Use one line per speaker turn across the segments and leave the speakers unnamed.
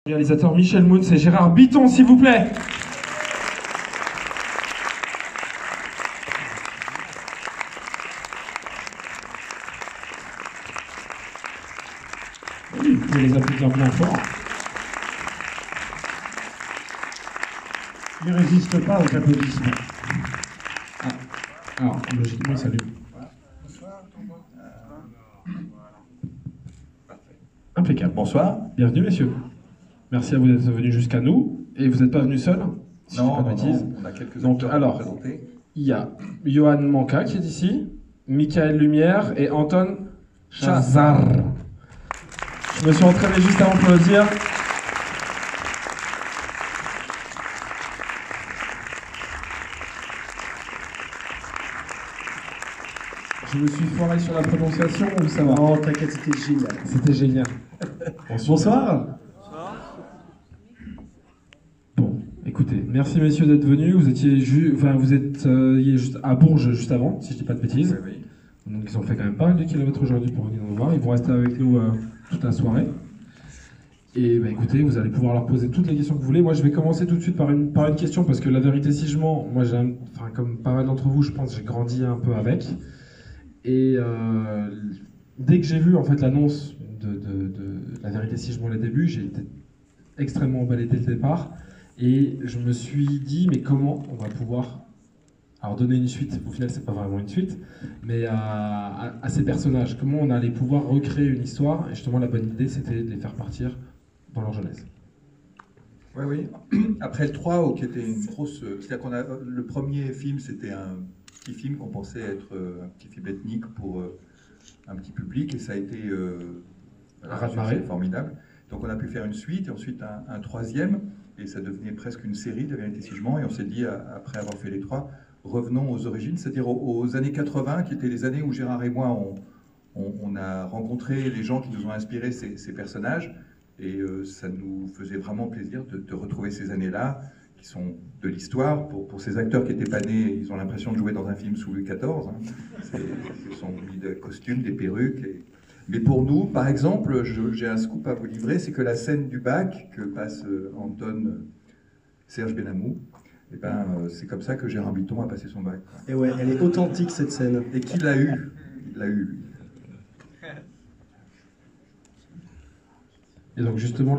Réalisateur Michel Mouns et Gérard Bitton, s'il vous plaît. Oui, vous pouvez les applaudir bien fort.
Ne résiste pas aux applaudissements.
Ah, alors, logiquement, salut. Impeccable.
Bonsoir.
Bienvenue, messieurs. Merci à vous d'être venus jusqu'à nous. Et vous n'êtes pas venus seuls, si je dis pas de bêtises.
On a quelques
Donc,
acteurs
alors,
à présenter.
il y a Johan Manka qui est ici, Michael Lumière et Anton Chazar. Je me suis entraîné juste avant pour le dire. Je me suis foiré sur la prononciation ou ça va?
Non, t'inquiète, c'était génial.
C'était génial.
Bonsoir.
Bon, écoutez, merci messieurs d'être venus. Vous étiez vous êtes juste à Bourges juste avant, si je dis pas de bêtises.
Oui.
Donc ils ont fait quand même pas mal de kilomètres aujourd'hui pour venir nous voir. Ils vont rester avec nous toute la soirée. Et bah, écoutez, vous allez pouvoir leur poser toutes les questions que vous voulez. Moi, je vais commencer tout de suite par une question parce que la vérité, si je mens, moi, comme pas mal d'entre vous, je pense, j'ai grandi un peu avec. Et dès que j'ai vu en fait l'annonce de la vérité, si je mens, les débuts, j'ai été extrêmement emballé dès le départ. Et je me suis dit, mais comment on va pouvoir donner une suite, au final c'est pas vraiment une suite, mais à ces personnages, comment on allait pouvoir recréer une histoire, et justement la bonne idée c'était de les faire partir dans leur jeunesse.
Oui. Après le 3, qui était une grosse... C'est-à-dire le premier film, c'était un petit film qu'on pensait être un petit film ethnique pour un petit public, et ça a été
Un raz-de-marée.
formidable. Donc on a pu faire une suite, et ensuite un troisième, et ça devenait presque une série, de vérité si je mens, et on s'est dit, après avoir fait les 3, revenons aux origines, c'est-à-dire aux années 80, qui étaient les années où Gérard et moi, on a rencontré les gens qui nous ont inspiré ces personnages, et ça nous faisait vraiment plaisir de retrouver ces années-là, qui sont de l'histoire. Pour ces acteurs qui n'étaient pas nés, ils ont l'impression de jouer dans un film sous Louis XIV. Hein. Ils sont mis des costumes, des perruques. Mais pour nous, par exemple, j'ai un scoop à vous livrer, c'est que la scène du bac que passe Anton Serge Benamou, et c'est comme ça que Gérard Bitton a passé son bac.
Et ouais, elle est authentique cette scène.
Et qui l'a eu? Il l'a eu.
Et donc justement,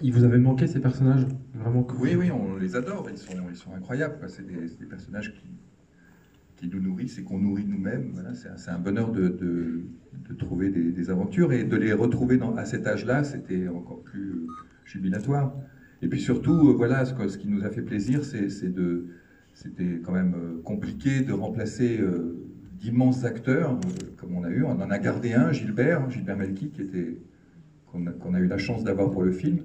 il vous avait manqué ces personnages vraiment que
Oui, on les adore, ils sont incroyables. C'est des personnages qui nous nourrissent et qu'on nourrit nous-mêmes. Voilà, c'est un bonheur de trouver des aventures, et de les retrouver à cet âge-là, c'était encore plus jubilatoire. Et puis surtout, voilà, ce qui nous a fait plaisir, c'était quand même compliqué de remplacer d'immenses acteurs comme on a eu. On en a gardé un, Gilbert Melki, qu'on a eu la chance d'avoir pour le film,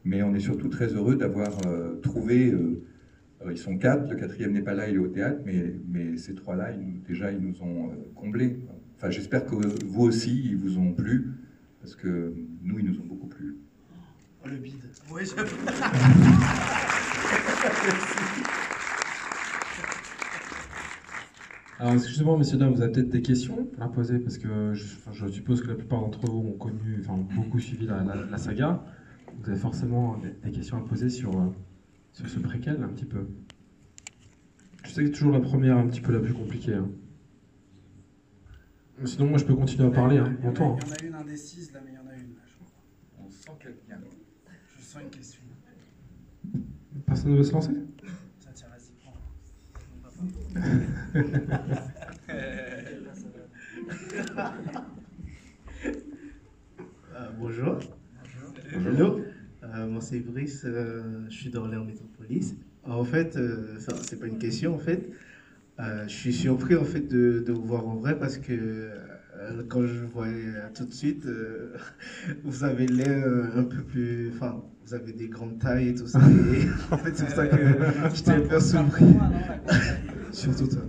mais on est surtout très heureux d'avoir trouvé, ils sont 4, le 4e n'est pas là, il est au théâtre, mais ces 3-là, ils nous ont comblés. Enfin, j'espère que vous aussi, ils vous ont plu, parce que nous, ils nous ont beaucoup plu.
Oh, le bide. Oui,
Alors, excusez-moi, messieurs, dames, vous avez peut-être des questions à poser, parce que je suppose que la plupart d'entre vous ont beaucoup suivi la saga. Vous avez forcément des questions à poser sur ce préquel, un petit peu. Je sais que c'est toujours la première, un petit peu la plus compliquée. Hein. Sinon, moi, je peux continuer à parler longtemps.
Il y en a une indécise, là, mais il y en a une, là, je crois.
On sent quelqu'un.
Je sens une question.
Personne ne veut se lancer?
Ça tient, vas-y, prends.
Bonjour. Bonjour. Moi c'est Brice, je suis d'Orléans Métropolis. En fait, ça c'est pas une question en fait. Je suis surpris en fait de vous voir en vrai parce que quand je vous voyais tout de suite, vous avez l'air un peu plus, enfin, vous avez des grandes tailles et tout ça. Et en fait c'est pour ça que j'étais un peu surpris. Surtout toi.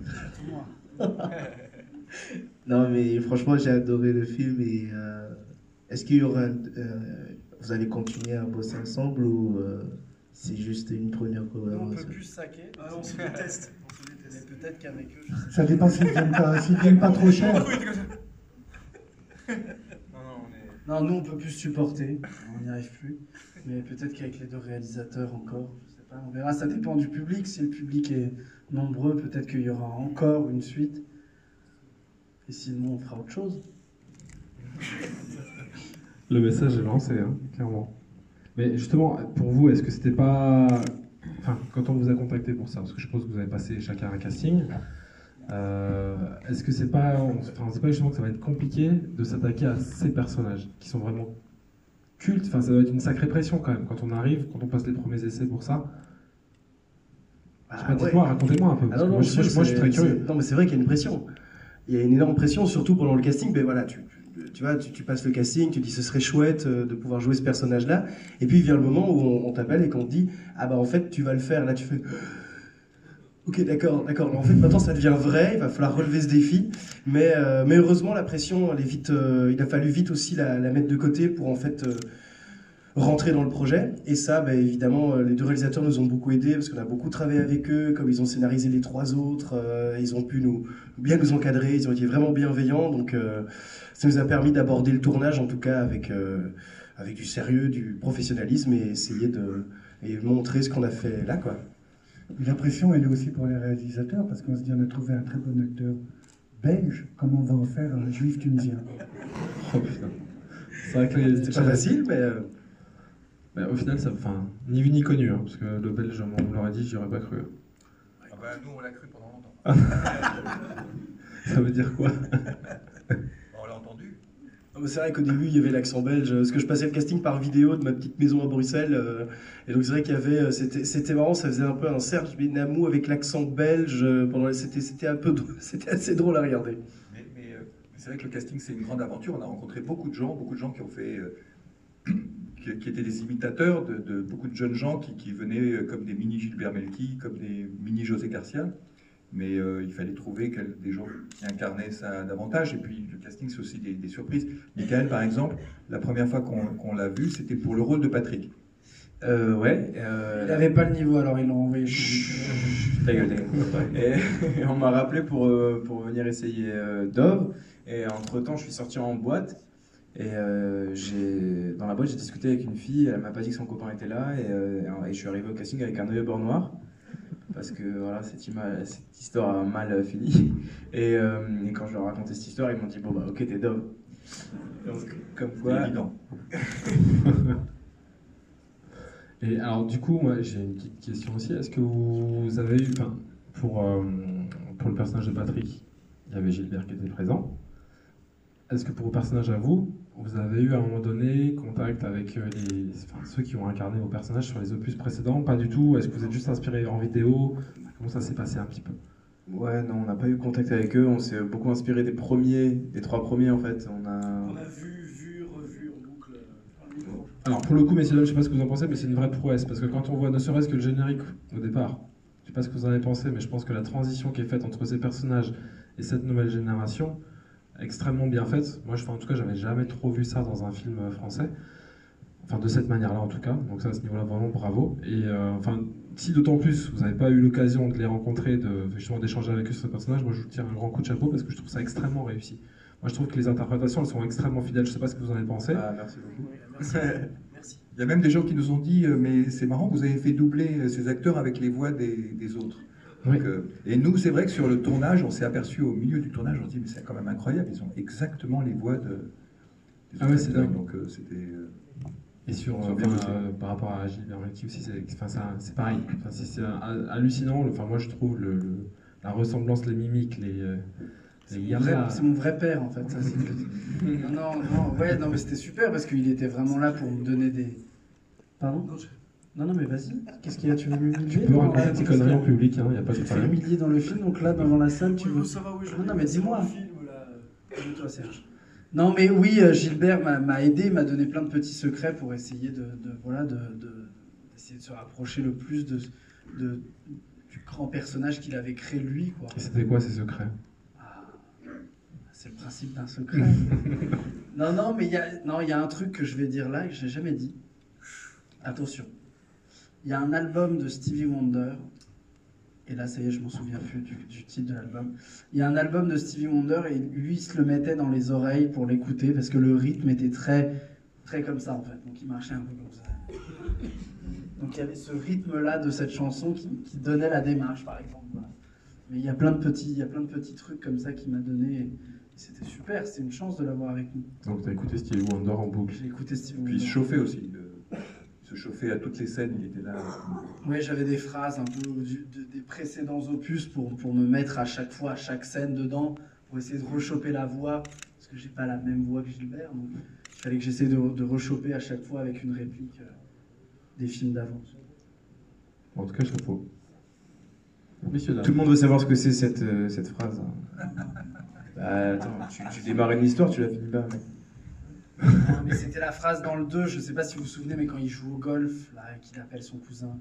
Non mais franchement j'ai adoré le film et est-ce qu'il y aura vous allez continuer à bosser ensemble ou c'est juste une première collaboration?
On peut plus se saquer. On se déteste. Mais peut-être qu'avec eux, je sais.
Ça dépend s'ils viennent pas trop cher.
Non, Non, nous on peut plus supporter, on n'y arrive plus. Mais peut-être qu'avec les deux réalisateurs encore, je sais pas, on verra. Ça dépend du public. Si le public est nombreux, peut-être qu'il y aura encore une suite. Et sinon, on fera autre chose.
Le message est lancé, hein, clairement. Mais justement, pour vous, est-ce que c'était pas... Enfin, quand on vous a contacté pour ça, parce que je suppose que vous avez passé chacun un casting, est-ce que c'est pas... Enfin, c'est pas justement que ça va être compliqué de s'attaquer à ces personnages qui sont vraiment cultes? Enfin, ça doit être une sacrée pression quand même, quand on arrive, quand on passe les premiers essais pour ça. Je sais pas, dites-moi, racontez-moi un peu, parce que moi, je suis très curieux.
Non, mais c'est vrai qu'il y a une pression. Il y a une énorme pression, surtout pendant le casting. Ben voilà, tu vois, tu passes le casting, tu dis ce serait chouette de pouvoir jouer ce personnage-là. Et puis vient le moment où on t'appelle et qu'on te dit ah bah en fait tu vas le faire. Là tu fais ok d'accord. En fait maintenant ça devient vrai, il va falloir relever ce défi. Mais heureusement la pression elle est vite. Il a fallu vite aussi la mettre de côté pour en fait rentrer dans le projet. Et ça, bah, évidemment, les deux réalisateurs nous ont beaucoup aidés parce qu'on a beaucoup travaillé avec eux, comme ils ont scénarisé les trois autres, ils ont pu bien nous encadrer, ils ont été vraiment bienveillants. Donc ça nous a permis d'aborder le tournage, en tout cas, avec du sérieux, du professionnalisme et essayer et montrer ce qu'on a fait là, quoi.
La pression, elle est aussi pour les réalisateurs parce qu'on se dit on a trouvé un très bon acteur belge, comment on va en faire un juif tunisien?
Oh putain. C'est vrai que
c'est pas facile, mais...
Mais au final, enfin, ni vu ni connu, hein, parce que le belge, on me l'aurait dit, j'y aurais pas cru.
Ah bah, nous, on l'a cru pendant longtemps.
Ça veut dire quoi?
On l'a entendu.
C'est vrai qu'au début, il y avait l'accent belge, parce que je passais le casting par vidéo de ma petite maison à Bruxelles, et donc c'est vrai qu'il y avait, c'était marrant, ça faisait un peu un Serge Benamou avec l'accent belge, c'était c'était assez drôle à regarder.
Mais c'est vrai que le casting, c'est une grande aventure. On a rencontré beaucoup de gens qui ont fait... qui étaient des imitateurs de beaucoup de jeunes gens qui venaient comme des mini Gilbert Melki, comme des mini José Garcia. Mais il fallait trouver des gens qui incarnaient ça davantage. Et puis le casting, c'est aussi des surprises. Michael, par exemple, la première fois qu'on l'a vu, c'était pour le rôle de Patrick.
Ouais. Il n'avait pas le niveau, alors ils l'ont envoyé chez
Ta gueule. Et on m'a rappelé pour venir essayer Dove. Et entre-temps, je suis sorti en boîte. Et dans la boîte, j'ai discuté avec une fille, elle m'a pas dit que son copain était là, et je suis arrivé au casting avec un œil au beurre noir, parce que voilà, cette histoire a mal fini. Et quand je leur ai raconté cette histoire, ils m'ont dit bon bah ok, t'es Dove. Donc, comme quoi.
C'est évident.
Et alors, du coup, moi, j'ai une petite question aussi. Est-ce que vous avez eu, enfin, pour le personnage de Patrick, il y avait Gilbert qui était présent. Est-ce que pour vos personnages à vous, vous avez eu à un moment donné contact avec ceux qui ont incarné vos personnages sur les opus précédents? Pas du tout. Est-ce que vous êtes juste inspiré en vidéo? Comment ça s'est passé un petit peu?
Ouais, non, on n'a pas eu contact avec eux. On s'est beaucoup inspiré des trois premiers en fait.
On a vu, revu en boucle.
Alors pour le coup, messieurs dames, je sais pas ce que vous en pensez, mais c'est une vraie prouesse parce que quand on voit ne serait-ce que le générique au départ, je sais pas ce que vous en avez pensé, mais je pense que la transition qui est faite entre ces personnages et cette nouvelle génération extrêmement bien faite. Moi, en tout cas, j'avais jamais trop vu ça dans un film français. Enfin, de cette manière-là, en tout cas. Donc ça, à ce niveau-là, vraiment bravo. Et enfin, si d'autant plus vous n'avez pas eu l'occasion de les rencontrer, justement d'échanger avec eux sur ce personnage, moi, je vous tire un grand coup de chapeau parce que je trouve ça extrêmement réussi. Moi, je trouve que les interprétations, elles sont extrêmement fidèles. Je sais pas ce que vous en avez pensé.
Ah, merci beaucoup.
Merci.
Il y a même des gens qui nous ont dit mais c'est marrant, vous avez fait doubler ces acteurs avec les voix des autres.
Oui.
Donc, et nous, c'est vrai que sur le tournage, on s'est aperçu au milieu du tournage, on se dit mais c'est quand même incroyable, ils ont exactement les voix des
Ah ouais,
autres
c'est
acteurs.
dingue.
Donc c'était...
Et sur,
Ils sont bien bossés.
par rapport à Gilbert Melki aussi, c'est pareil. Enfin, c'est hallucinant. Enfin, moi, je trouve la ressemblance, les mimiques,
C'est mon vrai père en fait. Ça, non, mais c'était super parce qu'il était vraiment là pour me donner des. Pardon? Non, mais vas-y. Qu'est-ce qu'il y a? Tu veux m'humilier?
Tu peux raconter tes conneries en public, il n'y a pas de
Tu te fais
problème.
humilier dans le film, donc là, devant la salle, tu veux.
Ça va, oui,
Non, mais dis-moi.
Film, là.
Calme-toi, Serge. Non, mais oui, Gilbert m'a aidé, m'a donné plein de petits secrets pour essayer d'essayer de se rapprocher le plus du grand personnage qu'il avait créé lui, quoi.
Et c'était quoi ces secrets?
C'est le principe d'un secret. non, mais il y a un truc que je vais dire là et que je n'ai jamais dit. Attention. Il y a un album de Stevie Wonder Et là, ça y est, je m'en souviens plus du titre de l'album. Il y a un album de Stevie Wonder et lui, il se le mettait dans les oreilles pour l'écouter parce que le rythme était très, très comme ça en fait. Donc il marchait un peu comme ça. Donc il y avait ce rythme-là de cette chanson qui donnait la démarche, par exemple. Voilà. Mais il y a plein de petits trucs comme ça qui m'a donné. Et c'était super, c'était une chance de l'avoir avec nous.
Donc t'as écouté Stevie Wonder en boucle.
J'ai écouté Stevie Wonder.
Puis il se chauffait aussi. Il se chauffait à toutes les scènes, il était là.
Oui, j'avais des phrases un peu des précédents opus pour me mettre à chaque fois, à chaque scène dedans, pour essayer de rechoper la voix, parce que j'ai pas la même voix que Gilbert, donc il fallait que j'essaie de rechoper à chaque fois avec une réplique des films d'avant.
En tout cas, chapeau. Messieurs, dames.
Tout le monde veut savoir ce que c'est cette phrase. Bah, attends, tu démarres une histoire, tu la finis pas, mec.
Non, mais c'était la phrase dans le 2, je sais pas si vous vous souvenez, mais quand il joue au golf, là, qu'il appelle son cousin,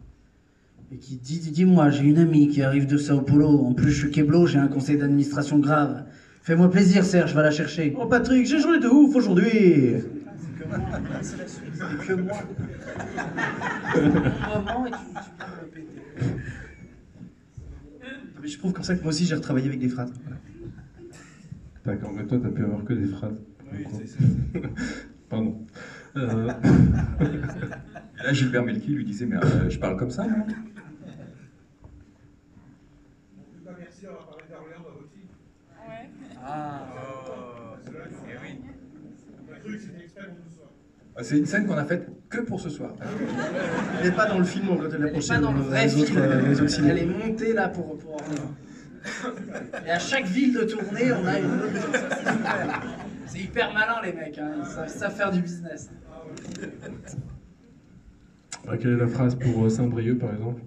et qui dit, dis-moi, j'ai une amie qui arrive de Sao Paulo, en plus je suis Keblo, j'ai un conseil d'administration grave. Fais-moi plaisir, Serge, va la chercher.
Oh Patrick, j'ai journée de ouf aujourd'hui.
C'est que moi, c'est la suite, c'est que moi. Maman, et tu viens de me péter.
Mais je trouve comme ça que moi aussi j'ai retravaillé avec des phrases.
D'accord, mais toi, t'as pu avoir que des phrases.
Oui, c'est ça.
Pardon.
Là, Gilbert Melki lui disait, mais je parle comme ça, moi.
Merci d'avoir parlé d'Orléans dans votre film.
Ouais.
Ah.
Le truc, c'était exprès pour ce soir.
C'est une scène qu'on a faite que pour ce soir.
Elle n'est pas dans le film, on va te
Elle n'est
l'approcher
pas dans le vrai film,
les autres
elle est montée là pour Orléans. Et à chaque ville de tournée, on a une autre chose, ça, c'est super. C'est hyper malin les mecs, hein. Ils savent faire du business.
Quelle est la phrase pour Saint-Brieuc, par exemple?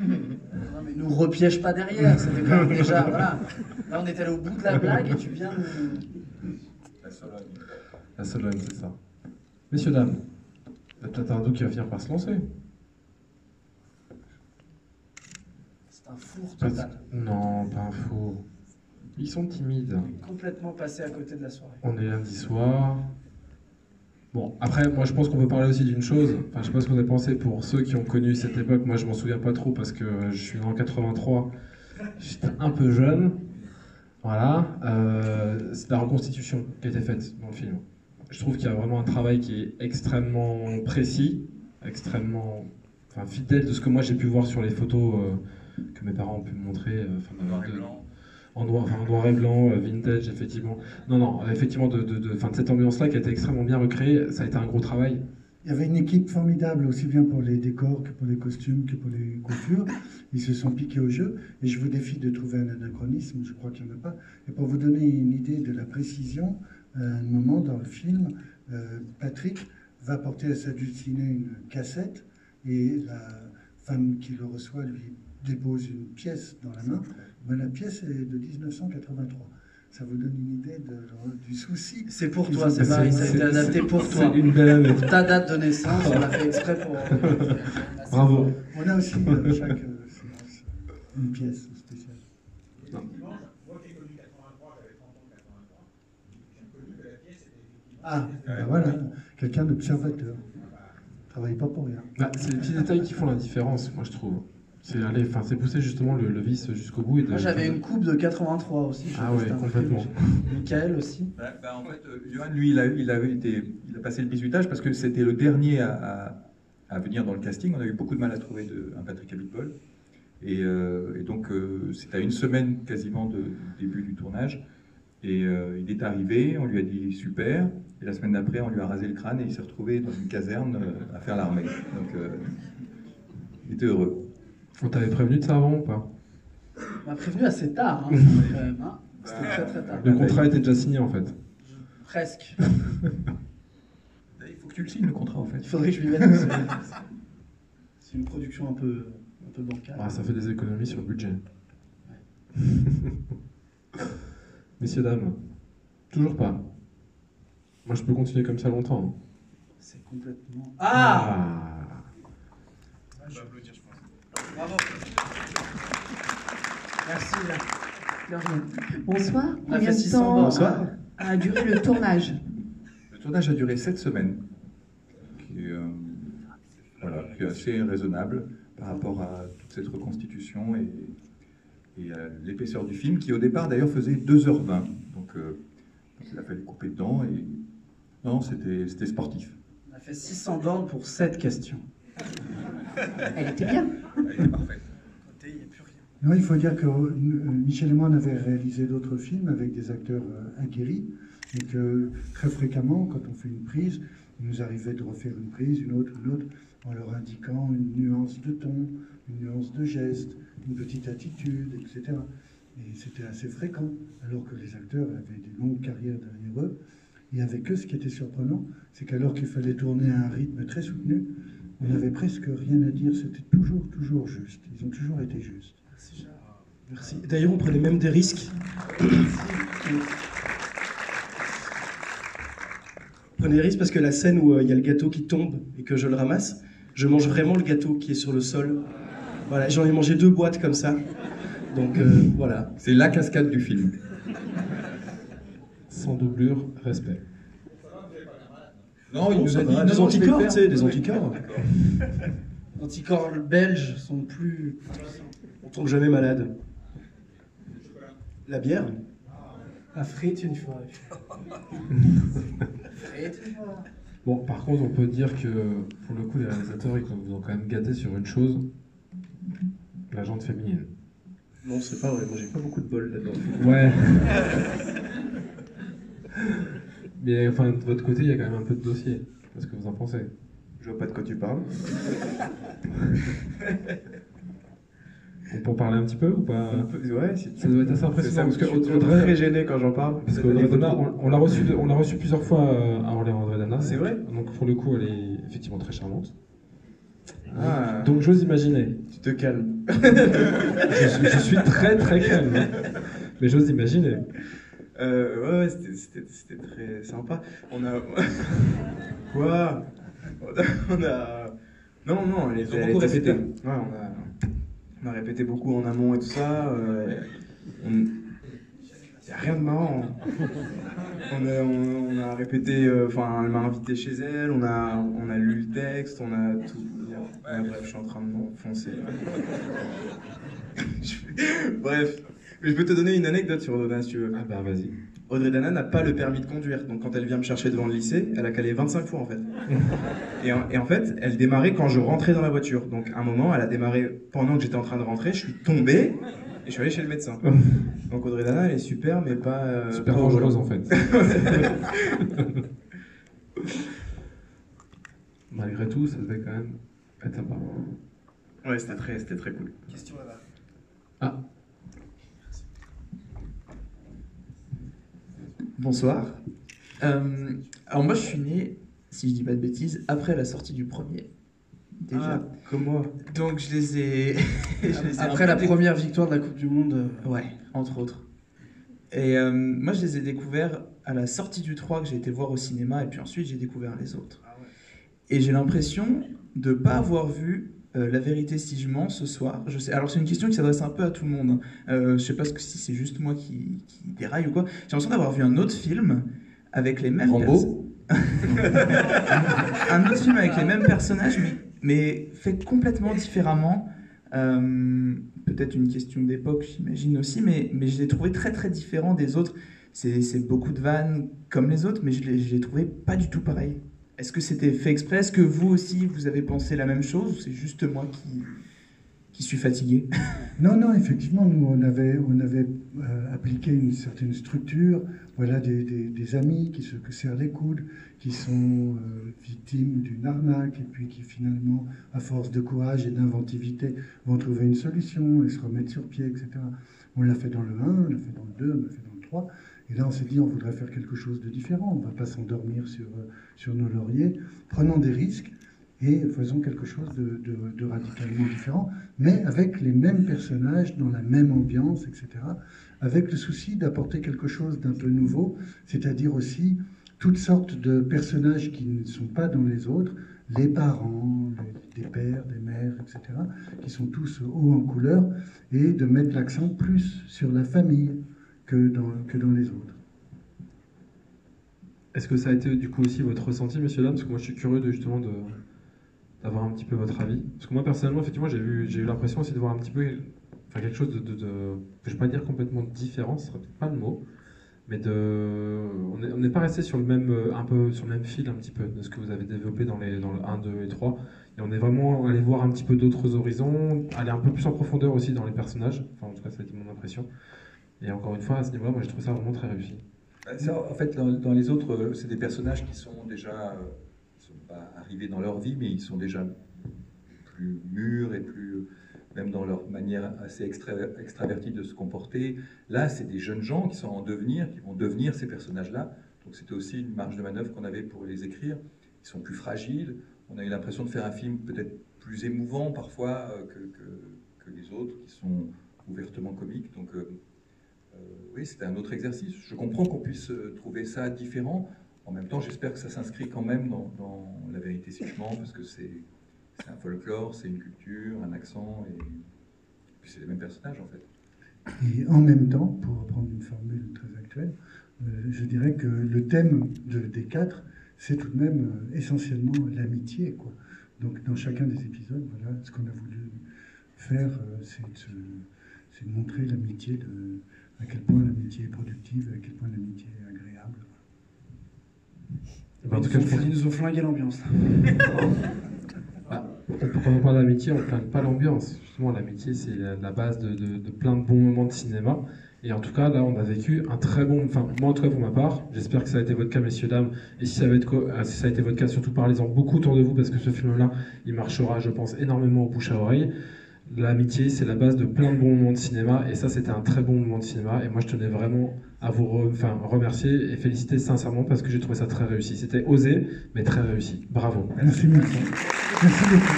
Non mais nous repiège pas derrière, c'était quand même déjà, voilà. Là on est allé au bout de la blague et tu viens nous...
La Sologne, c'est ça. Messieurs, dames, il y a peut-être un doux qui va finir par se lancer.
C'est un four total.
Non, pas un four. Ils sont timides.
Complètement passé à côté de la soirée.
On est lundi soir. Bon, après, moi je pense qu'on peut parler aussi d'une chose. Enfin, je sais pas ce que vous avez pensé pour ceux qui ont connu cette époque. Moi je m'en souviens pas trop parce que je suis né en 83. J'étais un peu jeune. Voilà. C'est la reconstitution qui a été faite dans le film. Je trouve qu'il y a vraiment un travail qui est extrêmement précis, extrêmement fidèle de ce que moi j'ai pu voir sur les photos que mes parents ont pu me montrer. En noir et blanc, vintage, effectivement. Non, effectivement, de cette ambiance-là qui a été extrêmement bien recréée, ça a été un gros travail.
Il y avait une équipe formidable, aussi bien pour les décors que pour les costumes, que pour les coiffures. Ils se sont piqués au jeu, et je vous défie de trouver un anachronisme, je crois qu'il n'y en a pas. Et pour vous donner une idée de la précision, à un moment dans le film, Patrick va porter à sa dulcinée une cassette, et la femme qui le reçoit lui dépose une pièce dans la main. Ben, la pièce est de 1983. Ça vous donne une idée du souci.
C'est pour toi, c'est pareil, ça a été adapté pour toi.
C'est une belle année.
Ta date de naissance, on l'a fait exprès pour...
Bravo.
On a aussi chaque séance une pièce spéciale.
Effectivement, moi qui ai connu 83, j'avais 30 ans de 83, j'ai connu que la pièce était effectivement...
Ah, ben voilà, quelqu'un d'observateur. Travaille pas pour rien.
C'est les petits détails qui font la différence, moi je trouve. C'est pousser justement le vice jusqu'au bout.
Moi j'avais une coupe de 83 aussi.
Ah ouais, complètement.
Michael aussi.
En fait, Johan, lui, il a passé le bisutage parce que c'était le dernier à venir dans le casting. On a eu beaucoup de mal à trouver un Patrick Abitbol. Et donc, c'était à une semaine quasiment du début du tournage. Et il est arrivé, on lui a dit super. Et la semaine d'après, on lui a rasé le crâne et il s'est retrouvé dans une caserne à faire l'armée. Donc, il était heureux.
On t'avait prévenu de ça avant ou pas?
On m'a prévenu assez tard, hein, quand même. Hein. C'était très très tard.
Le contrat était déjà signé en fait.
Presque.
Il faut que tu le signes, le contrat, en fait.
Il faudrait que je lui mette aussi. C'est une production un peu bancale.
Ah, ça fait des économies sur le budget. Ouais. Messieurs, dames, toujours pas. Moi, je peux continuer comme ça longtemps. Hein.
C'est complètement...
Je vais applaudir, je pense.
Bravo. Merci.
Bonsoir.
On a fait
Combien de
600
temps
Bonsoir.
a duré le tournage?
Le tournage a duré 7 semaines, qui est assez raisonnable. par rapport à toute cette reconstitution et à l'épaisseur du film, qui au départ d'ailleurs faisait 2h20. Donc il a fallu couper dedans et non, c'était sportif.
On a fait 600 bornes pour 7 questions.
Elle était bien.
Elle était parfaite.
Côté, il n'y a plus rien.
Non, il faut dire que Michel et moi, on avait réalisé d'autres films avec des acteurs aguerris, et que très fréquemment, quand on fait une prise, il nous arrivait de refaire une prise, une autre, en leur indiquant une nuance de ton, une nuance de geste, une petite attitude, etc. Et c'était assez fréquent, alors que les acteurs avaient des longues carrières derrière eux. Et avec eux, ce qui était surprenant, c'est qu'alors qu'il fallait tourner à un rythme très soutenu, on n'avait presque rien à dire, c'était toujours juste. Ils ont toujours été justes.
Merci, Gérard. Merci. D'ailleurs, on prenait même des risques. On prenait des risques parce que la scène où il y a le gâteau qui tombe et que je le ramasse, je mange vraiment le gâteau qui est sur le sol. Voilà, j'en ai mangé 2 boîtes comme ça. Donc voilà.
C'est la cascade du film.
Sans doublure, respect.
Non, il nous a dit
des anticorps, tu sais, des anticorps.
Les anticorps belges sont plus...
On tombe jamais malade. La bière?
La frite une fois.
Bon, par contre, on peut dire que, pour le coup, les réalisateurs, ils vous ont quand même gâté sur une chose, la jante féminine.
Non, c'est pas vrai, moi j'ai pas beaucoup de bol là-dedans.
Ouais. Mais enfin, de votre côté, il y a quand même un peu de dossier. Qu'est-ce que vous en pensez?
Je vois pas de quoi tu parles.
On peut en parler un petit peu ou pas?
Ouais, si tu
Ça doit être assez
C'est
impressionnant.
ça,
Parce que
je suis
Audrey,
très gêné quand j'en parle.
parce qu'Audrey Dana, on l'a reçu plusieurs fois à Orléans, Audrey Dana.
C'est vrai?
Donc pour le coup, elle est effectivement très charmante.
Ah.
Donc j'ose imaginer.
Tu te calmes.
Je suis très très calme. Mais j'ose imaginer.
Ouais, c'était très sympa. On a... Quoi? On a... Non, elle
Ils ont beaucoup répété.
Ouais, on a répété beaucoup en amont et tout ça. Y a rien de marrant. On a répété, enfin, elle m'a invité chez elle, on a lu le texte, on a tout. Ouais, bref, je suis en train de m'enfoncer. Bref, mais je peux te donner une anecdote sur Audrey Dana si tu veux.
Ah bah vas-y.
Audrey Dana n'a pas le permis de conduire, donc quand elle vient me chercher devant le lycée, elle a calé 25 fois en fait. Et en fait, elle démarrait quand je rentrais dans la voiture. Donc à un moment, elle a démarré pendant que j'étais en train de rentrer, je suis tombé et je suis allé chez le médecin. Donc Audrey Dana, elle est super, mais pas...
Super
pas
dangereuse
au
en fait. Malgré tout, ça devait quand même être sympa.
Ouais, c'était très cool.
Question là-bas.
Ah,
Bonsoir. Alors moi je suis né, si je dis pas de bêtises, après la sortie du premier. Déjà.
Ah, comme moi.
Donc je les ai...
Après la première victoire de la Coupe du Monde.
Ouais, entre autres. Et moi je les ai découverts à la sortie du 3 que j'ai été voir au cinéma, et puis ensuite j'ai découvert les autres. Et j'ai l'impression de pas avoir vu La vérité si je mens ce soir. Je sais. Alors c'est une question qui s'adresse un peu à tout le monde. Je sais pas si c'est juste moi qui déraille ou quoi. J'ai l'impression d'avoir vu un autre film avec les mêmes
Rambo.
un autre film avec les mêmes personnages, mais fait complètement différemment. Peut-être une question d'époque, j'imagine aussi, mais je l'ai trouvé très très différent des autres. C'est beaucoup de vannes comme les autres, mais je l'ai trouvé pas du tout pareil. Est-ce que c'était fait exprès? Est-ce que vous aussi, vous avez pensé la même chose? Ou c'est juste moi qui suis fatigué?
Non, effectivement, nous, on avait appliqué une certaine structure. Voilà, des amis qui se serrent les coudes, qui sont victimes d'une arnaque, et puis qui finalement, à force de courage et d'inventivité, vont trouver une solution et se remettre sur pied, etc. On l'a fait dans le 1, on l'a fait dans le 2, on l'a fait dans le 3. Et là, on s'est dit, on voudrait faire quelque chose de différent. On ne va pas s'endormir sur nos lauriers. Prenons des risques et faisons quelque chose de radicalement différent, mais avec les mêmes personnages, dans la même ambiance, etc. Avec le souci d'apporter quelque chose d'un peu nouveau, c'est-à-dire aussi toutes sortes de personnages qui ne sont pas dans les autres, les parents, des pères, des mères, etc., qui sont tous hauts en couleur, et de mettre l'accent plus sur la famille que dans les autres.
est-ce que ça a été du coup aussi votre ressenti, monsieur Lam? Parce que moi je suis curieux justement d'avoir un petit peu votre avis. Parce que moi, personnellement, effectivement, j'ai eu l'impression aussi de voir un petit peu, enfin, quelque chose je ne vais pas dire complètement différent, ce serait peut-être pas le mot, mais on n'est pas resté sur le même, un peu sur le même fil un petit peu de ce que vous avez développé dans le 1, 2 et 3. Et on est vraiment allé voir un petit peu d'autres horizons, aller un peu plus en profondeur aussi dans les personnages. Enfin, en tout cas, ça a été mon impression. Et encore une fois, à ce niveau-là, moi, j'ai trouvé ça vraiment très réussi.
Ça, en fait, dans les autres, c'est des personnages qui sont déjà, sont pas arrivés dans leur vie, mais ils sont déjà plus mûrs et plus, même dans leur manière assez extravertie de se comporter. Là, c'est des jeunes gens qui sont en devenir, qui vont devenir ces personnages-là. Donc c'était aussi une marge de manœuvre qu'on avait pour les écrire. Ils sont plus fragiles. On a eu l'impression de faire un film peut-être plus émouvant parfois que les autres, qui sont ouvertement comiques. Donc oui, c'était un autre exercice. Je comprends qu'on puisse trouver ça différent. En même temps, j'espère que ça s'inscrit quand même dans La vérité si je mens, parce que c'est un folklore, c'est une culture, un accent, et puis c'est les mêmes personnages en fait.
Et en même temps, pour reprendre une formule très actuelle, je dirais que le thème des 4, c'est tout de même essentiellement l'amitié, quoi. Donc dans chacun des épisodes, voilà, ce qu'on a voulu faire, c'est de montrer l'amitié, à quel point l'amitié est productive, à quel point l'amitié est agréable.
En tout cas,
Ils nous ont flingué l'ambiance.
Quand on parle d'amitié, on ne plaint pas l'ambiance. Justement, l'amitié, c'est la base de plein de bons moments de cinéma. Et en tout cas, là, on a vécu un très bon... Enfin, moi, en tout cas, pour ma part, j'espère que ça a été votre cas, messieurs, dames. Et si ça a été votre cas, surtout parlez-en beaucoup autour de vous, parce que ce film-là, il marchera, je pense, énormément au bouche à oreille. L'amitié, c'est la base de plein de bons moments de cinéma. Et ça, c'était un très bon moment de cinéma. Et moi, je tenais vraiment à vous remercier et féliciter sincèrement, parce que j'ai trouvé ça très réussi. C'était osé, mais très réussi. Bravo.
Merci beaucoup. Merci beaucoup.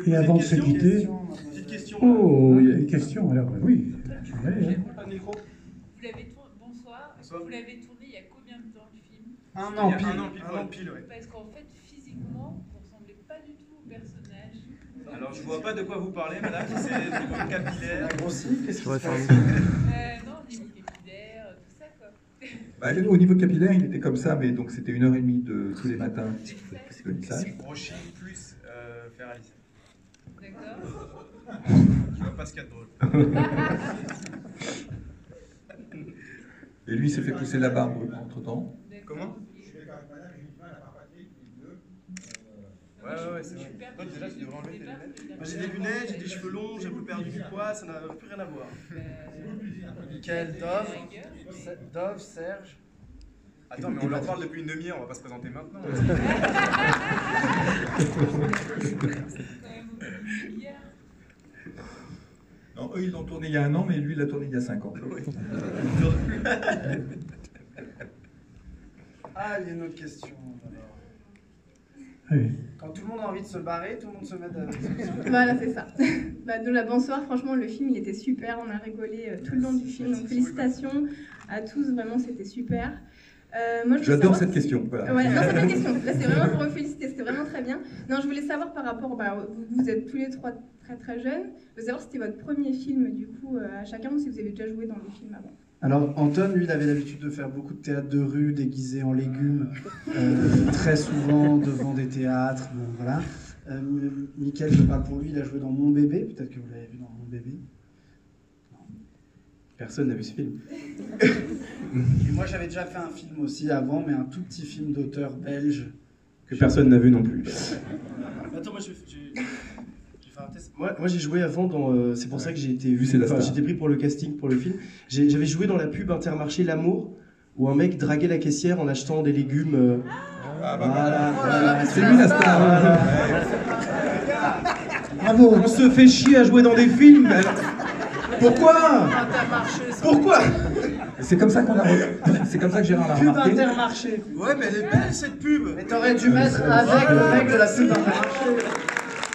Et avant de se quitter...
Petite question.
Oh, il y a des questions. Alors, oui.
Pas de micro.
Bonsoir. Vous l'avez tourné il y a combien de temps le film?
Un an pile.
Ouais. Parce qu'en fait, physiquement, vous ne ressemblez pas du tout au personnage.
Alors, je vois pas de quoi vous parlez, madame. C'est au niveau capillaire.
Grossi, qu'est-ce qui se passe?
Non, les capillaires, tout ça, quoi.
Bah, au niveau capillaire, il était comme ça, mais donc c'était 1h30 de tous les matins de lissage.
Brushing plus faire à lisser.
D'accord.
Je vois pas ce qu'il y a de drôle.
Et lui, il s'est fait pousser la barbe entre-temps.
Comment? Ouais, c'est vrai. Toi, déjà, tu devrais enlever tes lunettes.
Moi, j'ai des lunettes, j'ai des cheveux longs, j'ai un peu perdu du poids, ça n'a plus rien à voir.
Michael, Dove, Serge.
Attends, mais on leur parle depuis une demi-heure, on va pas se présenter maintenant.
Non, eux, ils l'ont tourné il y a 1 an, mais lui, il l'a tourné il y a 5 ans.
Ah, il y a une autre question.
Oui.
Quand tout le monde a envie de se barrer, tout le monde se met à...
Voilà, c'est ça. Bonsoir, franchement, le film, il était super. On a rigolé tout le long du film. Donc, félicitations à tous. Vraiment, c'était super.
J'adore cette question. Voilà.
Ouais, non, c'est pas une question. Là, c'est vraiment pour me féliciter. C'était vraiment très bien. Non, je voulais savoir par rapport... vous êtes tous les trois très très jeunes. Je veux savoir si c'était votre premier film, du coup, à chacun, ou si vous avez déjà joué dans des films avant.
Alors, Anton, lui, il avait l'habitude de faire beaucoup de théâtre de rue, déguisé en légumes, très souvent devant des théâtres, bon, voilà. Mickaël, je parle pour lui, il a joué dans Mon Bébé, peut-être que vous l'avez vu dans Mon Bébé.
Personne n'a vu ce film.
Et moi, j'avais déjà fait un film aussi avant, mais un tout petit film d'auteur belge.
Que personne n'a vu non plus.
Attends, moi, j'ai fait un test. Moi j'ai joué avant dans. C'est pour ça que j'ai été vu. Enfin, j'ai été pris pour le casting pour le film. J'avais joué dans la pub Intermarché L'Amour, où un mec draguait la caissière en achetant des légumes. Voilà.
C'est lui la star.
Bravo. On se fait chier à jouer dans des films. Pourquoi? Pourquoi?
C'est comme ça qu'on a. C'est comme ça que Gérard l'a
Pub
remarqué.
Intermarché.
Ouais, mais elle est belle cette pub.
Mais t'aurais dû mettre avec le mec de la pub Intermarché.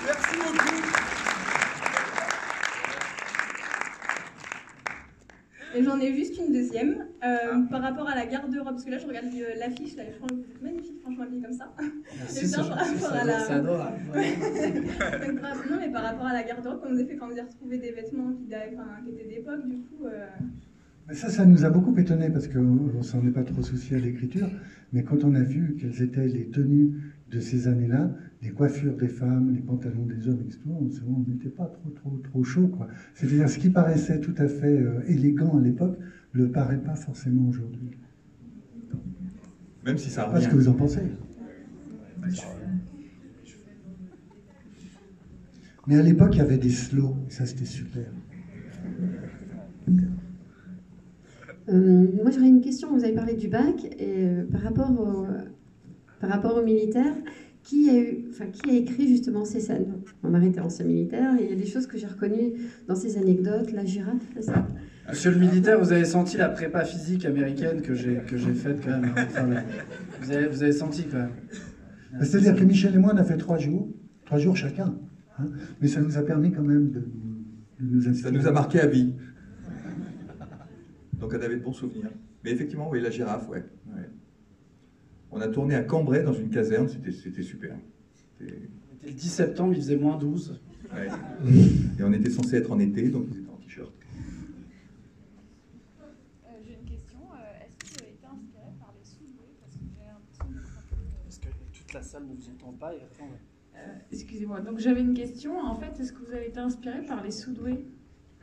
Merci beaucoup.
Et j'en ai juste une deuxième, par rapport à la garde-robe, parce que là je regarde l'affiche, là, je trouve magnifique, franchement, habillée comme ça.
Merci,
Et par rapport à la...
c'est adorable.
Non, mais par rapport à la garde-robe, quand vous avez retrouvé des vêtements qui étaient d'époque, du coup...
Mais ça nous a beaucoup étonnés parce qu'on s'en est pas trop soucié à l'écriture, mais quand on a vu quelles étaient les tenues de ces années-là, les coiffures des femmes, les pantalons des hommes, etc., on n'était pas trop chaud, quoi. C'est-à-dire ce qui paraissait tout à fait élégant à l'époque ne le paraît pas forcément aujourd'hui.
Même si ça
Je sais pas ce que vous en pensez. Mais à l'époque, il y avait des slows, et ça c'était super.
Moi j'aurais une question, vous avez parlé du bac, et par rapport aux militaires, qui a écrit justement ces scènes? On m'a été ancien militaire, et il y a des choses que j'ai reconnues dans ces anecdotes, la girafe, c'est ça?
Monsieur le militaire, vous avez senti la prépa physique américaine que j'ai faite quand même. Enfin, vous avez senti quand même.
C'est-à-dire que Michel et moi, on a fait 3 jours chacun. Hein, mais ça nous a permis quand même de nous inspirer.
Ça nous a marqué à vie. Donc on avait de bons souvenirs. Mais effectivement, oui, la girafe, ouais. On a tourné à Cambrai dans une caserne, c'était super.
C'était le 10 septembre, il faisait moins 12.
Ouais. Et on était censé être en été, donc ils étaient en t-shirt.
J'ai une question. Est-ce que vous avez été inspiré par les sous-doués? Parce que j'ai l'impression d'être un peu...
Parce que toute la salle ne vous entend pas. Et attends,
excusez-moi. Donc j'avais une question. En fait, est-ce que vous avez été inspiré par les sous-doués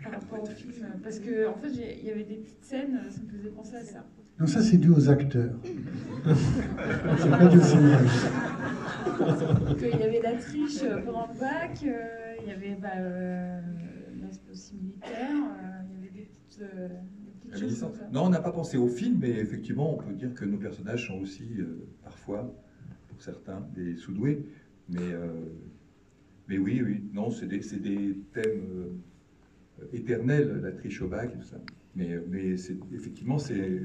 par rapport au film? Parce que en fait, il y avait des petites scènes, ça me faisait penser à ça.
Non, ça c'est dû aux acteurs. C'est pas dû au scénario.
Il y avait la triche pendant le bac, il y avait l'aspect aussi militaire, il y avait des petites choses comme ça.
Non, on n'a pas pensé au film, mais effectivement, on peut dire que nos personnages sont aussi, parfois, pour certains, des sous-doués. Mais oui, non, c'est des thèmes éternels, la triche au bac et tout ça. Mais effectivement, c'est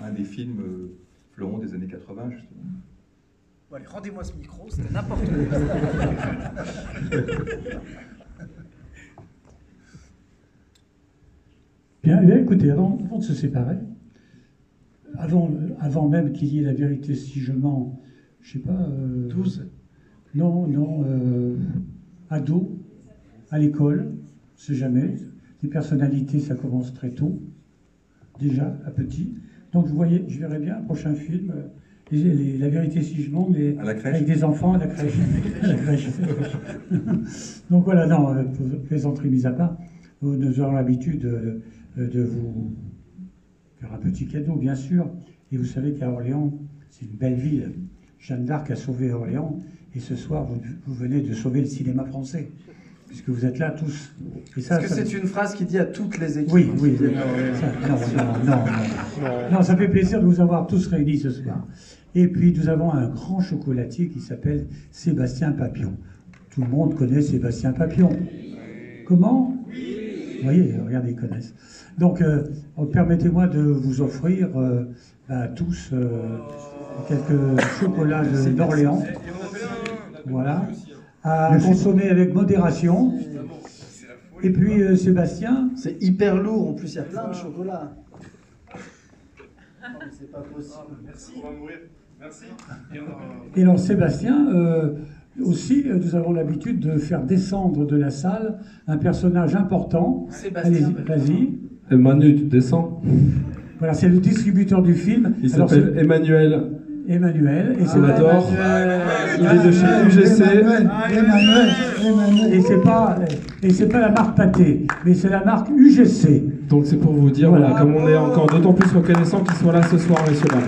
un des films fleurons des années 80, justement.
Bon, allez, rendez-moi ce micro, c'était n'importe quoi.
Bien, écoutez, avant de se séparer, avant même qu'il y ait la vérité si je mens, je sais pas...
12
Non, ado, à l'école, je sais jamais. Les personnalités, ça commence très tôt, déjà, à petit. Donc, je verrais bien un prochain film, la vérité si je mens, mais avec des enfants à la crèche. Donc voilà, non, plaisanterie mise à part, nous aurons l'habitude de vous faire un petit cadeau, bien sûr. Et vous savez qu'à Orléans, c'est une belle ville. Jeanne d'Arc a sauvé Orléans, et ce soir, vous venez de sauver le cinéma français. Puisque vous êtes là tous.
Est-ce que c'est une phrase qui dit à toutes les équipes?
Oui. Non, ça fait plaisir de vous avoir tous réunis ce soir. Et puis nous avons un grand chocolatier qui s'appelle Sébastien Papillon. Tout le monde connaît Sébastien Papillon. Comment? Vous voyez, regardez, ils connaissent. Donc, permettez-moi de vous offrir à tous quelques chocolats d'Orléans. Voilà. À consommer avec modération. Et puis Sébastien...
C'est hyper lourd, en plus il y a plein de chocolat. C'est pas possible. Merci. On va mourir. Merci.
Et alors Sébastien, aussi, nous avons l'habitude de faire descendre de la salle un personnage important.
Sébastien.
Allez-y, vas-y.
Manu, tu descends.
Voilà, c'est le distributeur du film.
Il s'appelle Emmanuel.
Et c'est
Amador. Il est de chez UGC.
Emmanuel. Et c'est pas la marque Pâté, mais c'est la marque UGC.
Donc c'est pour vous dire, voilà, comme on est encore d'autant plus reconnaissant qu'ils soient là ce soir, messieurs dames.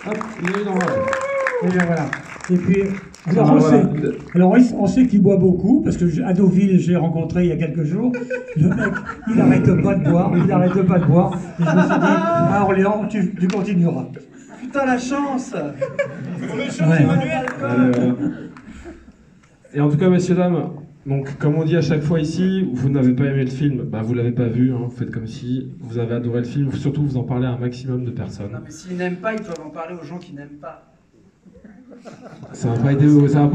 Hop, il est dans
Et bien voilà. Et puis, alors on sait qu'il boit beaucoup, parce que à Deauville, j'ai rencontré il y a quelques jours, le mec, il n'arrête pas de boire, Et je me suis dit, à Orléans, tu continueras.
Putain, la chance!
Et en tout cas, messieurs, dames, donc, comme on dit à chaque fois ici, vous n'avez pas aimé le film, bah, vous ne l'avez pas vu, hein, vous faites comme si vous avez adoré le film, surtout vous en parlez à un maximum de personnes.
Non mais s'ils n'aiment pas, ils peuvent en parler aux gens qui n'aiment pas.
Ça va pas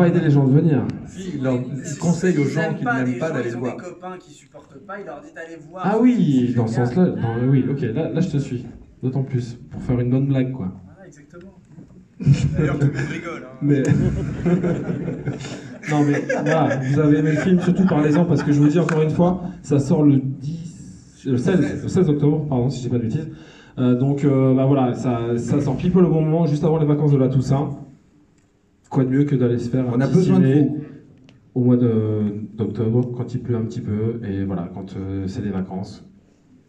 aider les gens de venir.
Si, il conseille aux gens qui n'aiment pas d'aller le voir.
Ils ont des copains qui supportent pas, il leur dit d'aller voir.
Ah oui, dans ce sens-là, oui, ok, là je te suis, d'autant plus, pour faire une bonne blague, quoi.
Voilà, exactement.
D'ailleurs, tout le monde rigole. Hein.
Mais... Non mais voilà, vous avez aimé le film, surtout parlez-en parce que je vous dis encore une fois, ça sort le 16 octobre, pardon si je dis pas de bêtises. Donc bah voilà, ça sort pile poil au bon moment, juste avant les vacances de la Toussaint. Quoi de mieux que d'aller se faire un petit ciné au mois d'octobre, quand il pleut un petit peu, et voilà, quand c'est les vacances.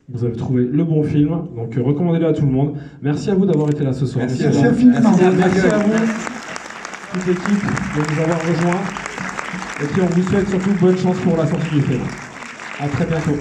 Vous avez trouvé le bon film, donc recommandez-le à tout le monde. Merci à vous d'avoir été là ce soir.
Merci infiniment.
Merci à vous, toute l'équipe, de nous avoir rejoints. Et puis on vous souhaite surtout bonne chance pour la sortie du film. À très bientôt.